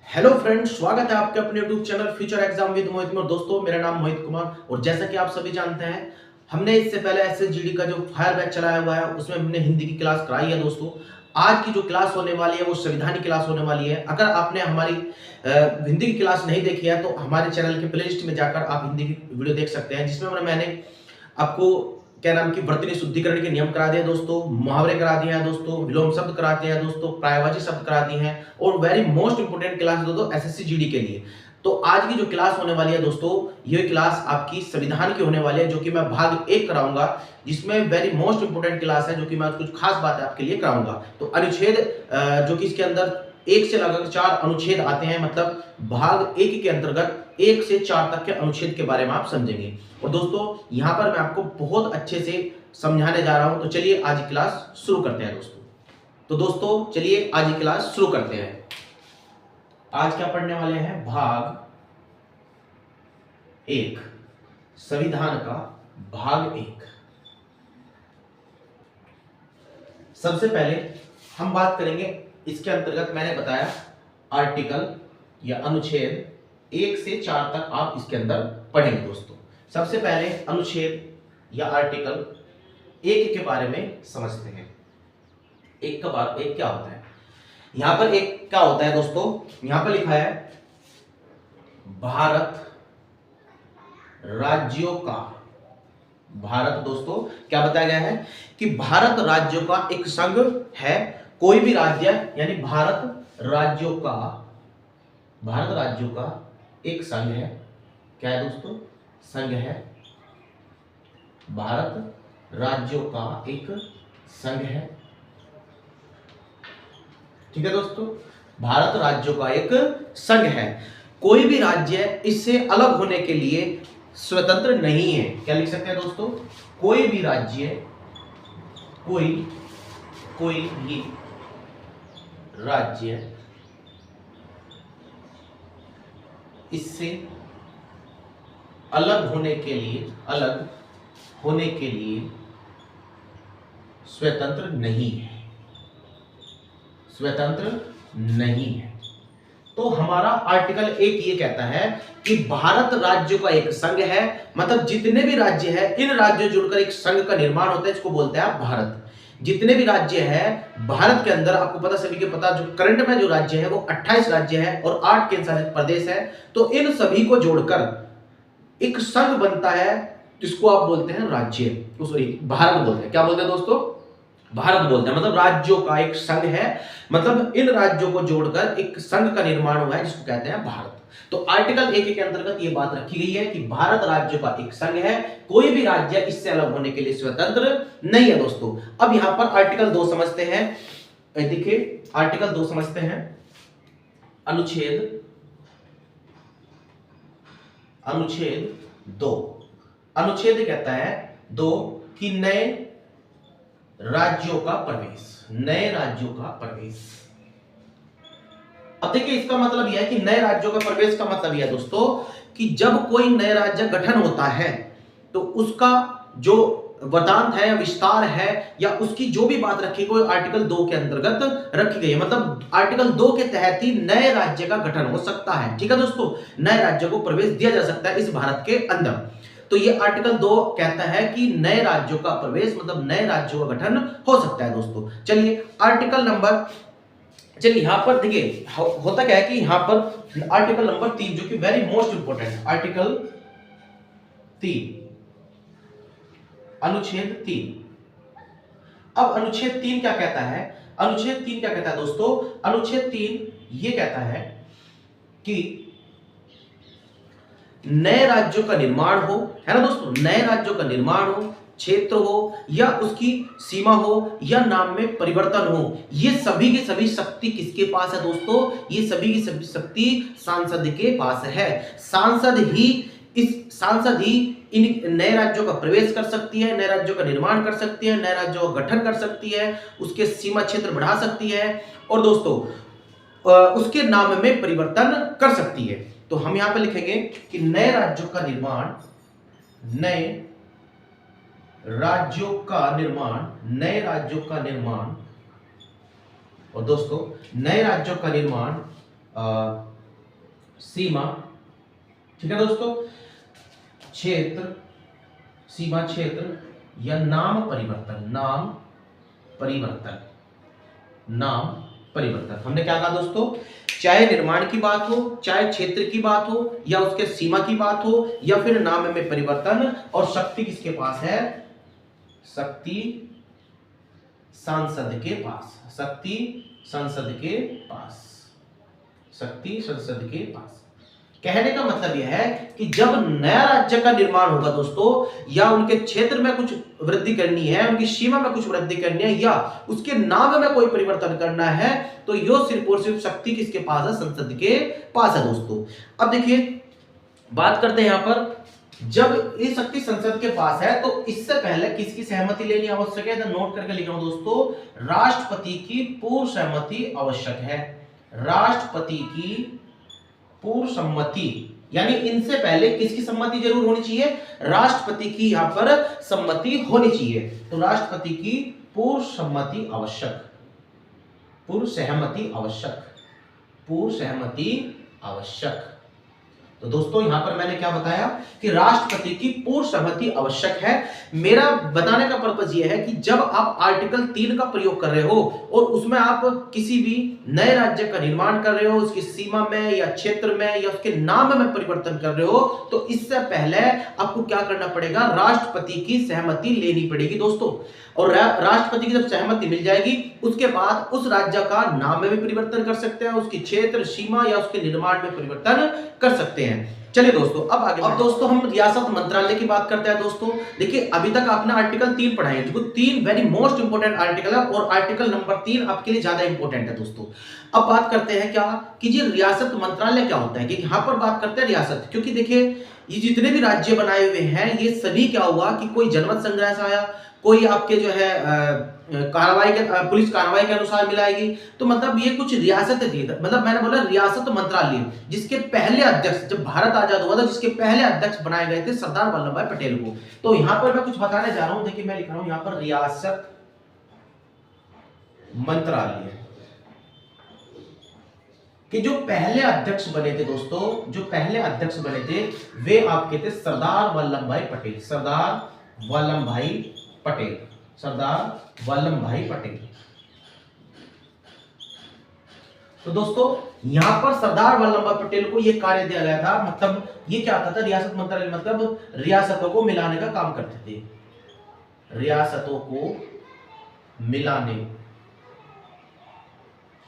Hello friends, स्वागत है आपके अपने YouTube channel future exam with Mohit में। दोस्तों, मेरा नाम मोहित कुमार और जैसा कि आप सभी जानते हैं, हमने इससे पहले एसएसजीडी का जो फायर बैच चलाया हुआ है उसमें हमने हिंदी की क्लास कराई है। दोस्तों, आज की जो क्लास होने वाली है वो संविधान की क्लास होने वाली है। अगर आपने हमारी हिंदी की क्लास नहीं देखी है तो हमारे चैनल के प्लेलिस्ट में जाकर आप हिंदी की वीडियो देख सकते हैं, जिसमें मैंने आपको क्या नाम की वर्तनी शुद्धिकरण के नियम करा दिए दोस्तों, मुहावरे करा दिए हैं दोस्तों, विलोम शब्द कराते हैं दोस्तों, पर्यायवाची शब्द करा दिए हैं और वेरी मोस्ट इंपोर्टेंट क्लास दोस्तों एसएससी जीडी के लिए। तो आज की जो क्लास होने वाली है दोस्तों, ये क्लास आपकी संविधान की होने वाली है, जो कि मैं भाग 1 कराऊंगा, जिसमें वेरी मोस्ट इंपोर्टेंट क्लास है, जो कि मैं कुछ खास बातें आपके लिए कराऊंगा। तो अनुच्छेद जो कि इसके अंदर 1 से लगभग 4 अनुच्छेद आते हैं, मतलब भाग 1 के अंतर्गत 1 से 4 तक के अनुच्छेद के बारे में आप समझेंगे। और दोस्तों, यहाँ पर मैं आपको बहुत अच्छे से समझाने जा रहा हूं। तो चलिए आज की क्लास शुरू करते हैं दोस्तों। तो दोस्तों चलिए आज की क्लास शुरू करते हैं। आज क्या पढ़ने वाले हैं? भाग 1, संविधान का भाग 1। सबसे पहले हम बात करेंगे, इसके अंतर्गत मैंने बताया आर्टिकल या अनुच्छेद 1 से 4 तक आप इसके अंदर पढ़ेंगे दोस्तों। सबसे पहले अनुच्छेद या आर्टिकल 1 के बारे में समझते हैं। एक क्या होता है? यहां पर एक क्या होता है दोस्तों? यहां पर लिखा है भारत राज्यों का। भारत दोस्तों क्या बताया गया है कि भारत राज्यों का एक संघ है। कोई भी राज्य यानी भारत राज्यों का एक संघ है। क्या है दोस्तों? संघ है। भारत राज्यों का एक संघ है। ठीक है दोस्तों, भारत राज्यों का एक संघ है। कोई भी राज्य इससे अलग होने के लिए स्वतंत्र नहीं है। क्या लिख सकते हैं दोस्तों? कोई भी राज्य इससे अलग होने के लिए स्वतंत्र नहीं है। तो हमारा आर्टिकल 1 ये कहता है कि भारत राज्यों का एक संघ है, मतलब जितने भी राज्य हैं इन राज्यों जुड़कर एक संघ का निर्माण होता है, इसको बोलते हैं भारत। जितने भी राज्य हैं भारत के अंदर, आपको पता, सभी के पता, जो करंट में जो राज्य है वो 28 राज्य है और 8 केंद्र शासित प्रदेश है। तो इन सभी को जोड़कर एक संघ बनता है, जिसको आप बोलते हैं राज्य, सॉरी भारत बोलते हैं। क्या बोलते हैं दोस्तों? भारत बोलते हैं, मतलब राज्यों का एक संघ है, मतलब इन राज्यों को जोड़कर एक संघ का निर्माण हुआ है, जिसको कहते हैं भारत। तो आर्टिकल 1 के अंतर्गत ये बात रखी गई है कि भारत राज्यों का एक संघ है, कोई भी राज्य इससे अलग होने के लिए स्वतंत्र नहीं है दोस्तों। अब यहां पर आर्टिकल 2 समझते हैं। देखिए आर्टिकल 2 समझते हैं। अनुच्छेद 2 अनुच्छेद कहता है 2 कि नए राज्यों का प्रवेश। अब देखिए इसका मतलब यह है कि नए राज्यों का प्रवेश का मतलब यह है दोस्तों कि जब कोई नया राज्य गठन होता है तो उसका जो वृत्तांत है, विस्तार है, या उसकी जो भी बात रखी गई आर्टिकल 2 के अंतर्गत रखी गई है। मतलब आर्टिकल 2 के तहत ही नए राज्य का गठन हो सकता है। ठीक है दोस्तों, नए राज्यों को प्रवेश दिया जा सकता है इस भारत के अंदर। तो ये आर्टिकल 2 कहता है कि नए राज्यों का प्रवेश, मतलब नए राज्यों का गठन हो सकता है दोस्तों। चलिए यहां पर देखिए होता क्या है कि यहां पर आर्टिकल नंबर 3, जो कि वेरी मोस्ट इंपोर्टेंट, आर्टिकल 3 अनुच्छेद 3। अब अनुच्छेद 3 क्या कहता है? अनुच्छेद 3 क्या कहता है दोस्तों? अनुच्छेद 3 ये कहता है कि नए राज्यों का निर्माण हो, है ना दोस्तों, नए राज्यों का निर्माण हो, क्षेत्र हो, या उसकी सीमा हो, या नाम में परिवर्तन हो, ये सभी की सभी शक्ति किसके पास है दोस्तों? ये सभी की सभी शक्ति सांसद के पास है। सांसद ही इन नए राज्यों का प्रवेश कर सकती है, नए राज्यों का निर्माण कर सकती है, नए राज्यों का गठन कर सकती है, उसके सीमा क्षेत्र बढ़ा सकती है, और दोस्तों उसके नाम में परिवर्तन कर सकती है। तो हम यहां पे लिखेंगे कि नए राज्यों का निर्माण, और दोस्तों नए राज्यों का निर्माण सीमा, ठीक है दोस्तों, क्षेत्र, सीमा क्षेत्र या नाम परिवर्तन, नाम परिवर्तन, नाम परिवर्तन। हमने क्या कहा दोस्तों, चाहे निर्माण की बात हो, चाहे क्षेत्र की बात हो, या उसके सीमा की बात हो, या फिर नाम में परिवर्तन, और शक्ति किसके पास है, शक्ति सांसद के पास, शक्ति संसद के पास, शक्ति संसद के पास। कहने का मतलब यह है कि जब नया राज्य का निर्माण होगा दोस्तों, या उनके क्षेत्र में कुछ वृद्धि करनी है, उनकी सीमा में कुछ वृद्धि करनी है, या उसके नाम में कोई परिवर्तन करना है, तो यो सिर्फ और सिर्फ शक्ति किसके पास है, संसद के पास है दोस्तों। अब देखिए बात करते हैं यहां पर, जब ये शक्ति संसद के पास है तो इससे पहले किसकी सहमति लेनी आवश्यक है, तो नोट करके लिख रहा हूं दोस्तों, राष्ट्रपति की पूर्व सहमति आवश्यक है, राष्ट्रपति की पूर्व सम्मति, यानी इनसे पहले किसकी सम्मति जरूर होनी चाहिए, राष्ट्रपति की यहां पर सम्मति होनी चाहिए। तो राष्ट्रपति की पूर्व सम्मति आवश्यक, पूर्व सहमति आवश्यक, पूर्व सहमति आवश्यक। तो दोस्तों यहां पर मैंने क्या बताया कि राष्ट्रपति की पूर्व सहमति आवश्यक है। मेरा बताने का पर्पस यह है कि जब आप आर्टिकल 3 का प्रयोग कर रहे हो और उसमें आप किसी भी नए राज्य का निर्माण कर रहे हो, उसकी सीमा में या क्षेत्र में या उसके नाम में परिवर्तन कर रहे हो, तो इससे पहले आपको क्या करना पड़ेगा, राष्ट्रपति की सहमति लेनी पड़ेगी दोस्तों। और राष्ट्रपति की जब सहमति मिल जाएगी उसके बाद उस राज्य का नाम में भी परिवर्तन कर सकते हैं, उसकी क्षेत्र सीमा या उसके निर्माण में परिवर्तन कर सकते हैं। चलिए दोस्तों अब आगे, अब दोस्तों हम रियासत मंत्रालय की बात करते हैं दोस्तों। देखिए अभी तक आपने आर्टिकल 3 पढ़ा है, जो 3 वेरी मोस्ट इंपोर्टेंट आर्टिकल है, और आर्टिकल नंबर 3 आपके लिए ज्यादा इंपोर्टेंट है दोस्तों। अब बात करते हैं क्या कि जी रियासत मंत्रालय क्या होता है, कि यहाँ पर बात करते हैं रियासत, क्योंकि देखिए ये जितने भी राज्य बनाए हुए हैं ये सभी क्या हुआ कि कोई जनमत संग्रह से आया, कोई आपके जो है कार्रवाई के पुलिस कार्रवाई के अनुसार मिलाएगी, तो मतलब ये कुछ रियासतें थी, मतलब मैंने बोला रियासत मंत्रालय, जिसके पहले अध्यक्ष जब भारत आजाद हुआ था जिसके पहले अध्यक्ष बनाए गए थे सरदार वल्लभ भाई पटेल को। तो यहां पर मैं कुछ बताने जा रहा हूं, देखिए मैं लिख रहा हूं यहां पर रियासत मंत्रालय कि जो पहले अध्यक्ष बने थे दोस्तों, जो पहले अध्यक्ष बने थे वे आपके थे सरदार वल्लभ भाई पटेल, सरदार वल्लभ भाई पटेल, सरदार वल्लभ भाई पटेल। तो दोस्तों यहां पर सरदार वल्लभ भाई पटेल को यह कार्य दिया गया था, मतलब ये क्या आता था, रियासत मंत्रालय मतलब रियासतों को मिलाने का काम करते थे, रियासतों को मिलाने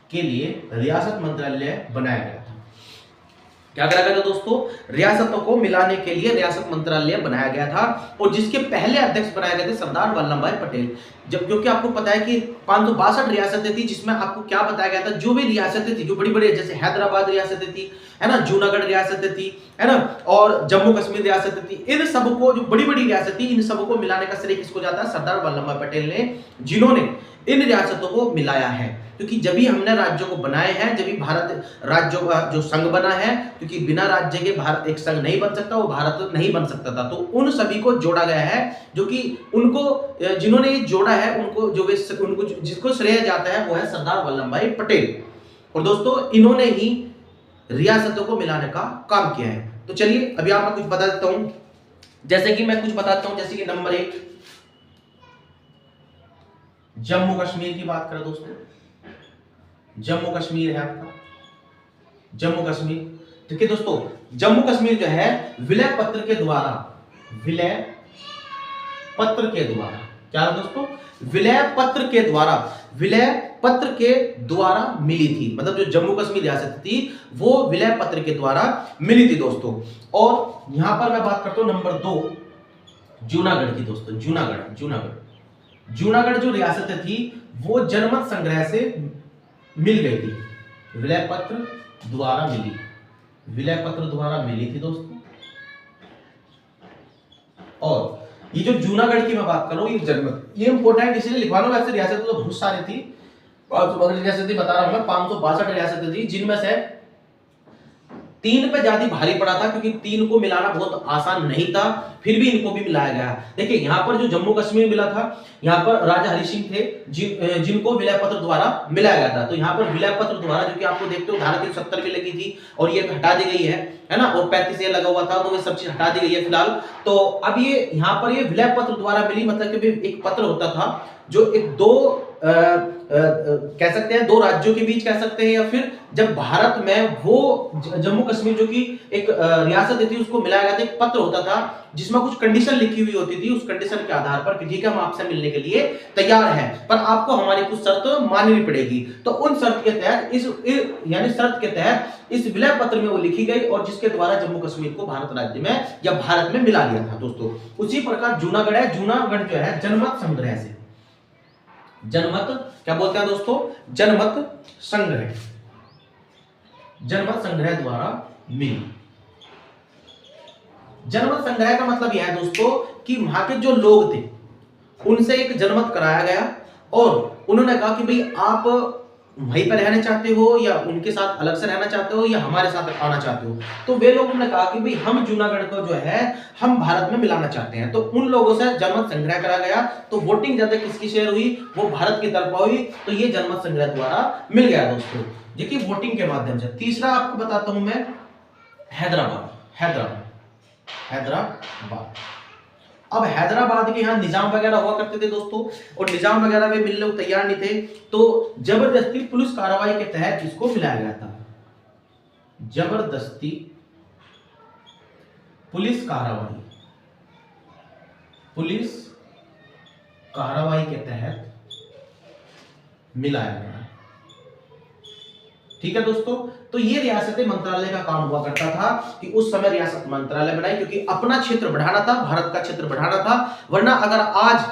के लिए रियासत मंत्रालय बनाया गया था। क्या करा गया था दोस्तों, रियासतों को मिलाने के लिए रियासत मंत्रालय बनाया गया था, और जिसके पहले अध्यक्ष बनाए गए थे सरदार वल्लभ भाई पटेल। जब क्योंकि आपको पता है कि 562 रियासतें थी, जिसमें आपको क्या बताया गया था, जो भी रियासतें थी जो बड़ी बड़ी, जैसे हैदराबाद रियासतें थी, है ना, जूनागढ़ रियासतें थी, है ना, और जम्मू कश्मीर रियासतें थी, इन सबको जो बड़ी बड़ी रियासतें इन सबको मिलाने का श्रेय किसको जाता है, सरदार वल्लभ भाई पटेल ने, जिन्होंने इन रियासतों को मिलाया है। क्योंकि जब भी हमने राज्यों को बनाए हैं, जब भी भारत राज्यों का जो संघ बना है, क्योंकि बिना राज्य के भारत एक संघ नहीं बन सकता, वो भारत नहीं बन सकता था, तो उन सभी को जोड़ा गया है, जो कि उनको जिन्होंने ये जोड़ा है उनको जो उनको जिसको श्रेय जाता है वो है सरदार वल्लभ भाई पटेल। और दोस्तों इन्होंने ही रियासतों को मिलाने का काम किया है। तो चलिए अभी आपको कुछ बता देता हूं, जैसे कि मैं कुछ बताता हूं, जैसे कि नंबर 1 जम्मू कश्मीर की बात करें दोस्तों, जम्मू कश्मीर है आपका, जम्मू कश्मीर, ठीक है दोस्तों। जम्मू कश्मीर जो है विलय पत्र के द्वारा, विलय पत्र के द्वारा, क्या है दोस्तों, विलय पत्र के द्वारा, विलय पत्र के द्वारा मिली थी, मतलब जो जम्मू कश्मीर रियासत थी वो विलय पत्र के द्वारा मिली थी दोस्तों। और यहां पर मैं बात करता हूं नंबर 2 जूनागढ़ की दोस्तों, जूनागढ़, जूनागढ़, जूनागढ़ जो रियासत थी वो जनमत संग्रह से मिल गई थी, विलय पत्र द्वारा मिली, विलय पत्र द्वारा मिली थी दोस्तों। और ये जो जूनागढ़ की मैं बात कर रहा हूं, ये जनमत, ये इंपोर्टेंट इसलिए लिखवा रहा हूं, वैसे रियासतें तो बहुत सारी थी, 562 रियासतें बता रहा हूं मैं, 562 रियासतें थी, जिनमें से तीन पे ज्यादा भारी पड़ा था, क्योंकि तीन को मिलाना बहुत आसान नहीं था, फिर भी इनको भी मिलाया गया। देखिए यहाँ पर जो जम्मू कश्मीर मिला था, यहाँ पर राजा हरि सिंह थे जिनको विलय पत्र द्वारा मिलाया गया था। तो यहाँ पर विलय पत्र द्वारा, जो कि आपको देखते हो धारा 370 भी लगी थी और ये हटा दी गई है ना, और 35 ये लगा हुआ था, तो ये सब चीज हटा दी गई है फिलहाल। तो अब ये यहाँ पर ये विलय पत्र द्वारा मिली, मतलब कि एक पत्र होता था जो एक दो कह सकते हैं, दो राज्यों के बीच कह सकते हैं, या फिर जब भारत में वो जम्मू कश्मीर जो कि एक रियासत थी उसको मिलाया गया था, एक पत्र होता था जिसमें कुछ कंडीशन लिखी हुई होती थी। उस कंडीशन के आधार पर ठीक है हम आपसे मिलने के लिए तैयार हैं, पर आपको हमारी कुछ शर्त माननी पड़ेगी। तो उन शर्त के तहत यानी शर्त के तहत इस विलय पत्र में वो लिखी गई, और जिसके द्वारा जम्मू कश्मीर को भारत राज्य में या भारत में मिला लिया था दोस्तों। उसी प्रकार जूनागढ़ है, जूनागढ़ जो है जनमत संग्रह से, जनमत क्या बोलते हैं दोस्तों, जनमत संग्रह, जनमत संग्रह द्वारा मिली। जनमत संग्रह का मतलब यह है दोस्तों कि वहां के जो लोग थे उनसे एक जनमत कराया गया, और उन्होंने कहा कि भाई आप वहीं पर रहना चाहते हो या उनके साथ अलग से रहना चाहते हो या हमारे साथ आना चाहते हो। तो वे लोगों ने कहा कि भाई हम जूनागढ़ को जो है हम भारत में मिलाना चाहते हैं। तो उन लोगों से जनमत संग्रह करा गया, तो वोटिंग ज्यादा किसकी शेयर हुई, वो भारत की तरफ हुई, तो ये जनमत संग्रह द्वारा मिल गया दोस्तों, देखिए वोटिंग के माध्यम से। तीसरा आपको बताता हूं मैं, हैदराबाद, हैदराबाद। अब हैदराबाद के यहाँ निजाम वगैरह हुआ करते थे दोस्तों, और निजाम वगैरह में मिलने को तैयार नहीं थे, तो जबरदस्ती पुलिस कार्रवाई के तहत इसको मिलाया गया था। जबरदस्ती पुलिस कार्रवाई के तहत मिलाया गया। ठीक है दोस्तों, तो ये रियासती मंत्रालय का काम हुआ करता था कि उस समय रियासत मंत्रालय बनाई, क्योंकि अपना क्षेत्र बढ़ाना था, भारत का क्षेत्र बढ़ाना था। वरना अगर आज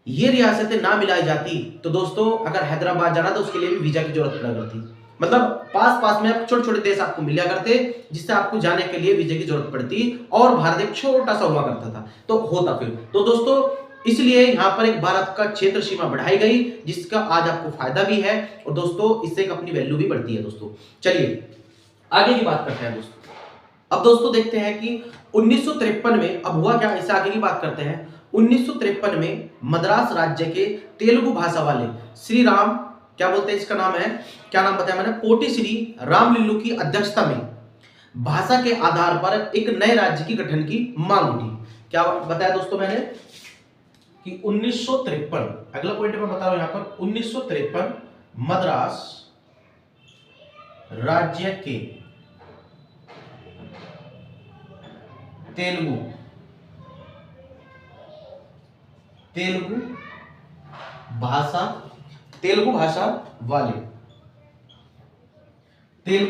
ये रियासतें ना मिलाई जाती तो दोस्तों अगर हैदराबाद जाना तो उसके लिए भी वीजा की जरूरत पड़ा करती। मतलब पास में छोटे छोटे देश आपको मिला करते, जिससे आपको जाने के लिए वीजा की जरूरत पड़ती, और भारत एक छोटा सा हुआ करता था, तो होता फिर। तो दोस्तों इसलिए यहां पर एक भारत का क्षेत्र सीमा बढ़ाई गई, जिसका आज आपको फायदा भी है, और दोस्तों इससे एक अपनी वैल्यू भी बढ़ती है दोस्तों। चलिए आगे की बात करते हैं दोस्तों। अब दोस्तों देखते हैं कि 1953 में अब हुआ क्या, इससे आगे की बात करते हैं। 1953 में मद्रास राज्य के तेलुगु भाषा वाले श्री राम, क्या बोलते हैं इसका नाम है, क्या नाम बताया मैंने, पोटी श्री रामलिल्लू की अध्यक्षता में भाषा के आधार पर एक नए राज्य की गठन की मांग उठी। क्या बताया दोस्तों मैंने कि 1953, अगला पॉइंट मैं बता रहा हूं यहां पर, 1953 मद्रास राज्य के तेलुगु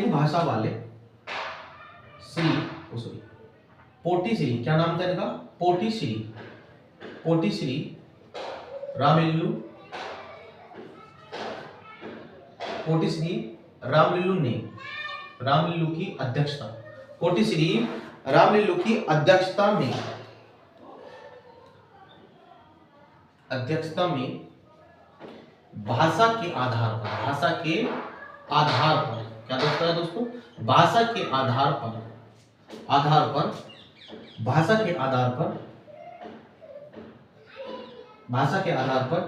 भाषा वाले पोटी श्री, क्या नाम था इनका, पोटी श्री रामलिल्लू की अध्यक्षता, पोटी श्री रामलिल्लू की अध्यक्षता में भाषा के आधार पर क्या दोस्तों है दोस्तों, भाषा के आधार पर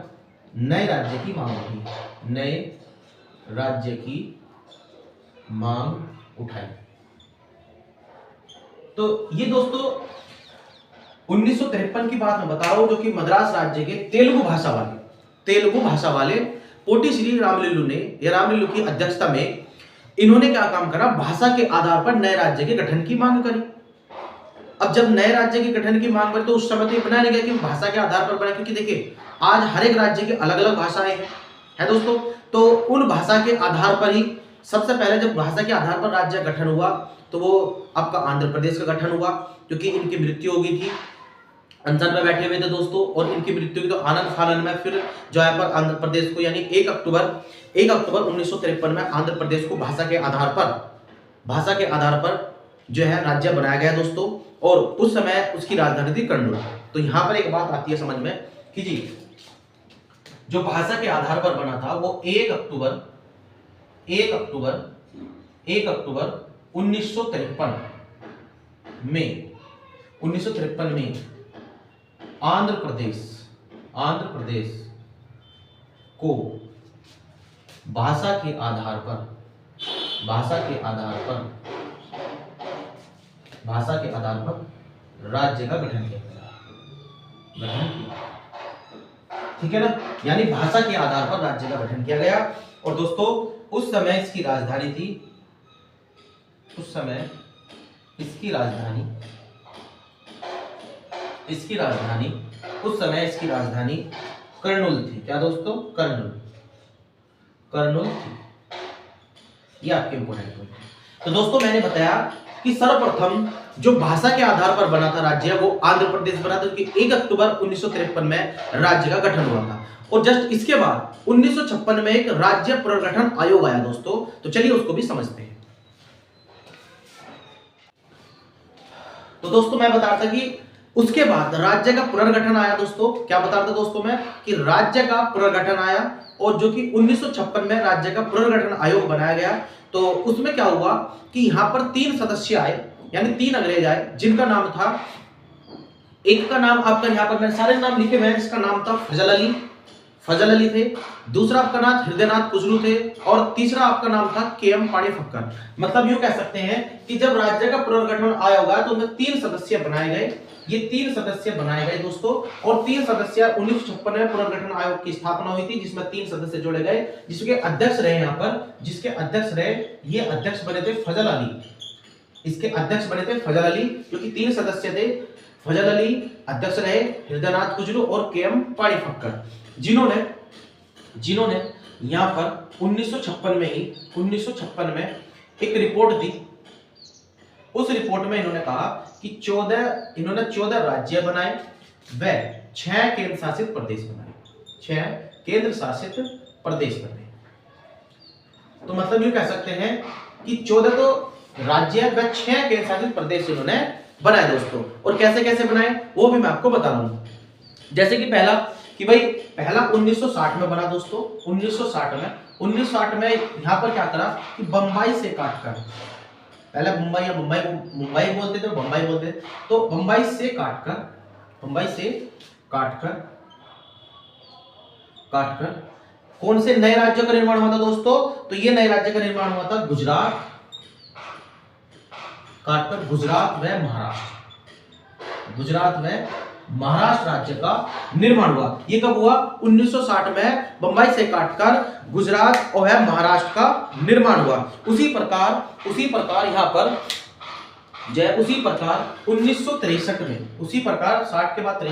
नए राज्य की मांग उठाई। तो ये दोस्तों 1953 की बात मैं बता रहा हूं, जो कि मद्रास राज्य के तेलुगु भाषा वाले पोटी श्री रामलिल्लू की अध्यक्षता में इन्होंने क्या काम करा, भाषा के आधार पर नए राज्य के गठन की मांग करी। अब जब नए राज्य के गठन की मांग करी तो उस समय तो ये बनाया गया कि भाषा के आधार पर बने, क्योंकि देखिए आज हर एक राज्य की अलग अलग भाषाएं हैं दोस्तों। तो उन भाषा के आधार पर ही सबसे पहले जब भाषा के आधार पर राज्य गठन हुआ तो वो आपका आंध्र प्रदेश का गठन हुआ, क्योंकि इनकी मृत्यु हो गई थी, अनशन में बैठे हुए थे दोस्तों, और इनकी मृत्यु की तो आनंद फानन में फिर जो है पर आंध्र प्रदेश को, यानी 1 अक्टूबर 1953 में आंध्र प्रदेश को भाषा के आधार पर जो है राज्य बनाया गया दोस्तों, और उस समय उसकी राजधानी थी कन्नौज। तो यहाँ पर एक बात आती है समझ में कि जी जो भाषा के आधार पर बना था वो 1 अक्टूबर 1953 में 1953 में आंध्र प्रदेश को भाषा के आधार पर राज्य का गठन किया गया। ठीक है ना, यानी भाषा के आधार पर राज्य का गठन किया गया। और दोस्तों उस समय इसकी राजधानी कर्नूल थी। क्या दोस्तों? कर्नूल थी। ये आपके इंपोर्टेंट पॉइंट है। तो दोस्तों मैंने बताया कि सर्वप्रथम जो भाषा के आधार पर बना था राज्य वो आंध्र प्रदेश बना था, क्योंकि 1 अक्टूबर 1953 में राज्य का गठन हुआ था। और जस्ट इसके बाद 1956 में एक राज्य पुनर्गठन आयोग आया दोस्तों, तो चलिए उसको भी समझते हैं। तो दोस्तों मैं बता रहा था कि उसके बाद राज्य का पुनर्गठन आया दोस्तों। क्या बता रहा था दोस्तों मैं कि राज्य का पुनर्गठन आया, और जो कि 1956 में राज्य का पुनर्गठन आयोग बनाया गया। तो उसमें क्या हुआ कि यहां पर 3 सदस्य आए, यानी 3 अंग्रेज आए, जिनका नाम था, एक का नाम आपका यहां पर मैंने सारे नाम लिखे हुए हैं, जिसका नाम था फजल अली थे। दूसरा आपका नाम हृदयनाथ कुजरू थे, और तीसरा आपका नाम था के.एम. पाणिफक्कर। मतलब यूं कह सकते हैं कि जब राज्य का पुनर्गठन आया होगा तो उनमें 3 सदस्य बनाए गए। ये 3 सदस्य बनाए गए दोस्तों, और 3 सदस्य 1956 में पुनर्गठन आयोग की स्थापना हुई थी, जिसमें 3 सदस्य जोड़े गए, जिसके अध्यक्ष रहे यहाँ पर, ये अध्यक्ष बने थे फजल अली। इसके अध्यक्ष बने थे फजल अली, क्योंकि 3 सदस्य थे। फजल अली अध्यक्ष रहे, हृदयनाथ कुजरू और के.एम. पाणिफक्कर, जिन्होंने यहाँ पर 1956 में एक रिपोर्ट दी। उस रिपोर्ट में इन्होंने कहा कि 14 राज्य बनाए व 6 केंद्र शासित प्रदेश बनाए। तो मतलब ये कह सकते हैं कि 14 तो राज्य व 6 केंद्र शासित प्रदेश इन्होंने बनाए दोस्तों। और कैसे कैसे बनाए वो भी मैं आपको बता रहा हूं। जैसे कि पहला 1960 में बना दोस्तों। 1960 में यहां पर क्या करा कि बंबई से काटकर, पहले मुंबई बोलते थे, बंबई बोलते थे, तो बंबई से काटकर कौन से नए राज्यों का निर्माण हुआ था दोस्तों? तो ये नए राज्य का निर्माण हुआ था गुजरात व महाराष्ट्र राज्य का निर्माण हुआ। ये कब हुआ? 1960 में बंबई से काटकर गुजरात और महाराष्ट्र का निर्माण हुआ। उसी प्रकार यहाँ पर 1963 में, 60 के बाद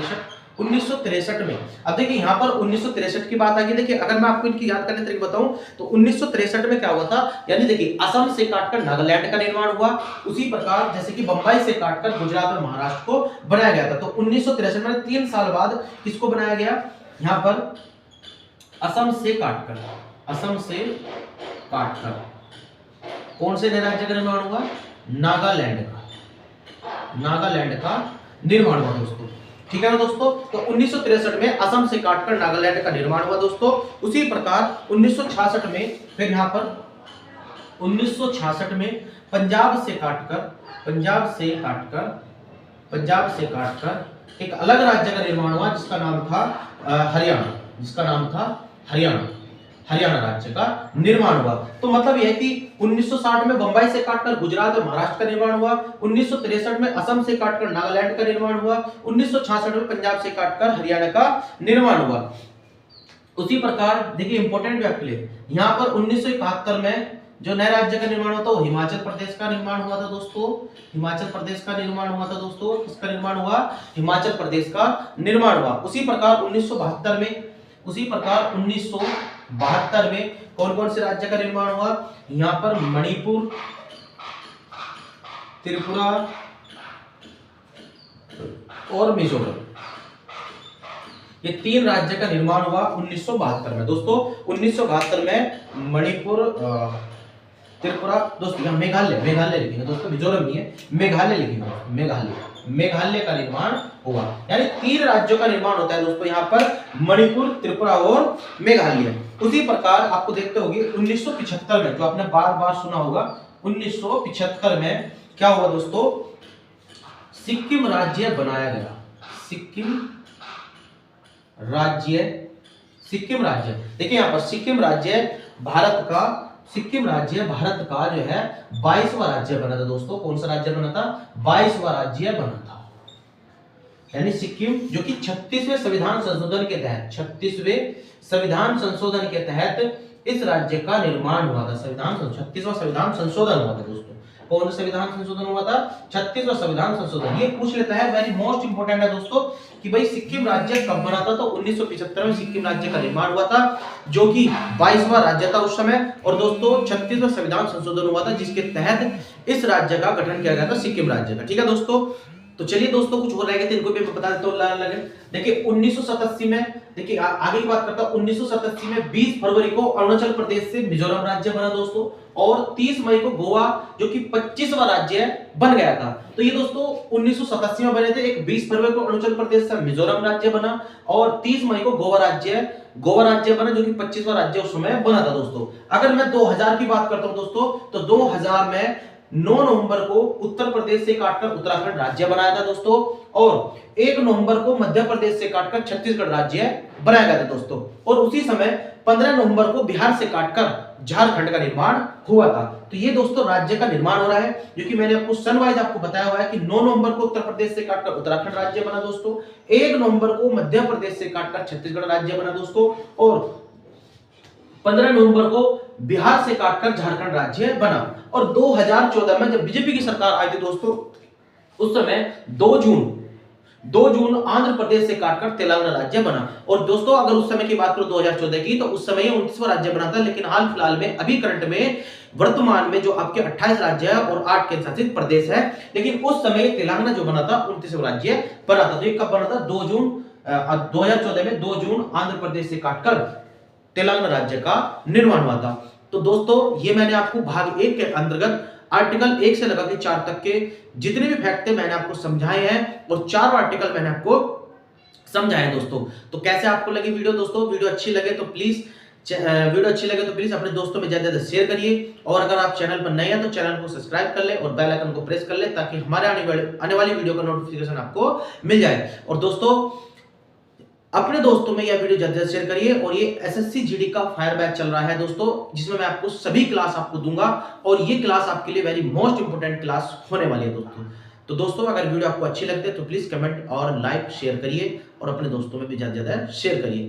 1963 में, अब देखिए यहाँ पर 1963 की बात आ गई। देखिए अगर मैं आपको इनकी याद करने तरीके बताऊं तो 1963 में क्या हुआ था, यानी देखिए असम से काटकर नागालैंड का निर्माण हुआ। उसी प्रकार जैसे कि बंबई से काटकर गुजरात और महाराष्ट्र को बनाया गया था। तो 1963 में 3 साल बाद किसको बनाया गया? यहाँ पर असम से काटकर कौन से नए राज्य का निर्माण हुआ? नागालैंड का निर्माण हुआ दोस्तों। ठीक है ना दोस्तों? तो 1963 में असम से काटकर नागालैंड का निर्माण हुआ दोस्तों। उसी प्रकार 1966 में फिर यहाँ पर 1966 में पंजाब से काटकर एक अलग राज्य का निर्माण हुआ, जिसका नाम था हरियाणा राज्य का निर्माण हुआ। तो मतलब यह कि 1960 में बंबई से काटकर गुजरात और महाराष्ट्र का निर्माण हुआ, 1963 में असम से काटकर नागालैंड का निर्माण हुआ, 1966 में पंजाब से काटकर हरियाणा का निर्माण हुआ। उसी प्रकार देखिए इंपॉर्टेंट आपके लिए, यहाँ पर 1971 में जो नए राज्य का निर्माण हुआ था वो हिमाचल प्रदेश का निर्माण हुआ था दोस्तों। किसका निर्माण हुआ? हिमाचल प्रदेश का निर्माण हुआ। उसी प्रकार 1972 में कौन कौन से राज्य का निर्माण हुआ? यहाँ पर मणिपुर, त्रिपुरा और मिजोरम, ये 3 राज्य का निर्माण हुआ 1972 में दोस्तों। 1972 में मणिपुर, त्रिपुरा, दोस्तों यहाँ मेघालय लिखेंगे दोस्तों, मिजोरम नहीं है, मेघालय लिखेंगे, मेघालय का निर्माण हुआ। यानी 3 राज्यों का निर्माण होता है दोस्तों यहाँ पर, मणिपुर, त्रिपुरा और मेघालय। उसी प्रकार आपको देखते होंगे 1975 में, जो आपने बार बार सुना होगा, 1975 में क्या हुआ दोस्तों, सिक्किम राज्य बनाया गया। सिक्किम राज्य देखिए यहां पर सिक्किम राज्य भारत का जो है 22वां राज्य बना था दोस्तों। कौन सा राज्य बना था? 22वां राज्य बना था। यानी सिक्किम जो कि 36वें संविधान संशोधन के तहत 36वें संविधान संशोधन के तहत इस राज्य का निर्माण हुआ था। 36वां संविधान संशोधन हुआ था दोस्तों। कौन सा संविधान संशोधन हुआ था? 36वां संविधान संशोधन। ये पूछ लेता है, वेरी मोस्ट इंपोर्टेंट है दोस्तों, कि भाई सिक्किम राज्य कब बना था? तो 1975 में सिक्किम राज्य का निर्माण हुआ था, जो कि 22वां राज्य था उस समय। और दोस्तों 36वां संविधान संशोधन हुआ था, जिसके तहत इस राज्य का गठन किया गया था, सिक्किम राज्य का। ठीक है दोस्तों, तो चलिए दोस्तों कुछ हो रह गए थे, इनको भी मैं बता देता हूँ। देखिए 1987 में, देखिए आगे की बात करता हूं, 1987 में 20 फरवरी को अरुणाचल प्रदेश से मिजोरम राज्य बना दोस्तों, और 30 मई को गोवा जो कि 25वां राज्य बन गया था। तो ये दोस्तों 1987 में बने थे। एक 20 फरवरी को अरुणाचल प्रदेश से मिजोरम राज्य बना, और 30 मई को गोवा राज्य बना, जो कि 25वां राज्य उस समय बना था दोस्तों। अगर मैं 2000 की बात करता हूं दोस्तों, तो 2000 में 9 नवंबर को उत्तर प्रदेश से काटकर उत्तराखंड राज्य बनाया था दोस्तों, और 1 नवंबर को मध्य प्रदेश से काटकर छत्तीसगढ़ राज्य बनाया गया था दोस्तों। और उसी समय 15 नवंबर को बिहार से काटकर झारखंड का निर्माण हुआ था। तो ये दोस्तों राज्य का निर्माण हो रहा है, जो कि मैंने आपको सन वाइज आपको बताया हुआ है कि 9 नवंबर को उत्तर प्रदेश से काटकर उत्तराखंड राज्य बना दोस्तों, 1 नवंबर को मध्य प्रदेश से काटकर छत्तीसगढ़ राज्य बना दोस्तों, और 15 नवंबर को बिहार से काटकर झारखंड राज्य बना। और 2014 में जब बीजेपी की सरकार आई थी दोस्तों, उस समय 2 जून आंध्र प्रदेश से काटकर तेलंगाना राज्य बना। और दोस्तों अगर उस समय की बात करो 2014 की, तो उस समय 29वां राज्य बना था। लेकिन हाल फिलहाल में अभी करंट में वर्तमान में जो आपके 28 राज्य है और 8 केंद्र शासित प्रदेश है, लेकिन उस समय तेलंगाना जो बना था 29वां राज्य बना था। तो ये कब बना था? 2 जून 2014 में 2 जून आंध्र प्रदेश से काटकर तेलंगाना राज्य का निर्माण हुआ था। तो दोस्तों ये मैंने आपको भाग 1 के अंतर्गत आर्टिकल 1 से लेकर 4 तक के जितने भी फैक्ट थे मैंने आपको समझाए हैं, और 4 आर्टिकल मैंने आपको समझाए हैं दोस्तों। तो कैसे आपको लगी वीडियो दोस्तों? वीडियो अच्छी लगे तो प्लीज अपने दोस्तों में ज्यादा से शेयर करिए, और अगर आप चैनल पर नए हैं तो चैनल को सब्सक्राइब कर ले और बेल आइकन को प्रेस कर ले, ताकि हमारे आने वाली वीडियो का नोटिफिकेशन आपको मिल जाए। और दोस्तों अपने दोस्तों में यह वीडियो ज्यादा शेयर करिए। और ये एसएससी जीडी का फायर बैच चल रहा है दोस्तों, जिसमें मैं आपको सभी क्लास आपको दूंगा, और ये क्लास आपके लिए वेरी मोस्ट इंपोर्टेंट क्लास होने वाली है दोस्तों। तो दोस्तों अगर वीडियो आपको अच्छी लगती है तो प्लीज कमेंट और लाइक शेयर करिए, और अपने दोस्तों में भी ज्यादा शेयर करिए।